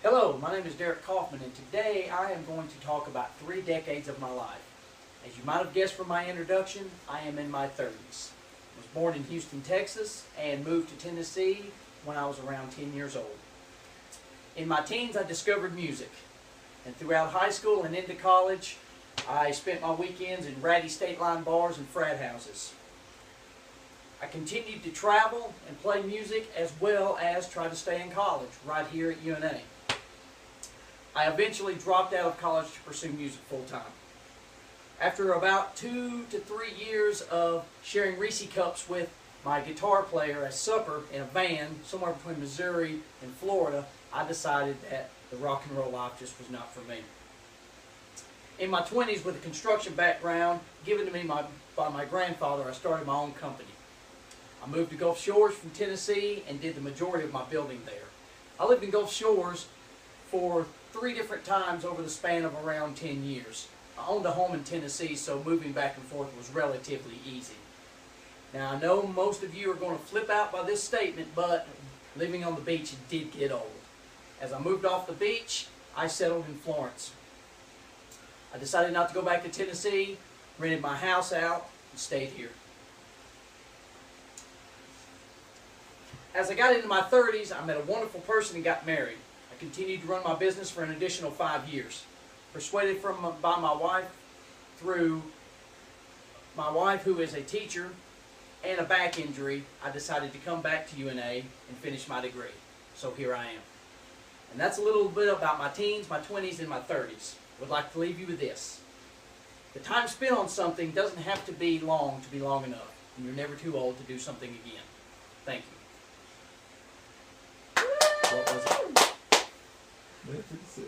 Hello, my name is Derek Kaufman, and today I am going to talk about 3 decades of my life. As you might have guessed from my introduction, I am in my 30s. I was born in Houston, Texas, and moved to Tennessee when I was around 10 years old. In my teens, I discovered music, and throughout high school and into college, I spent my weekends in ratty state line bars and frat houses. I continued to travel and play music as well as try to stay in college right here at UNA. I eventually dropped out of college to pursue music full time. After about 2 to 3 years of sharing Reese cups with my guitar player at supper in a van somewhere between Missouri and Florida, I decided that the rock and roll life just was not for me. In my 20s, with a construction background given to me by my grandfather, I started my own company. I moved to Gulf Shores from Tennessee and did the majority of my building there. I lived in Gulf Shores for 3 different times over the span of around 10 years. I owned a home in Tennessee, so moving back and forth was relatively easy. Now, I know most of you are going to flip out by this statement, but living on the beach did get old. As I moved off the beach, I settled in Florence. I decided not to go back to Tennessee, rented my house out, and stayed here. As I got into my 30s, I met a wonderful person and got married. I continued to run my business for an additional 5 years. Persuaded by my wife through my wife, who is a teacher, and a back injury, I decided to come back to UNA and finish my degree. So here I am. And that's a little bit about my teens, my 20s, and my 30s. I would like to leave you with this. The time spent on something doesn't have to be long enough, and you're never too old to do something again. Thank you. What was it? 9:56.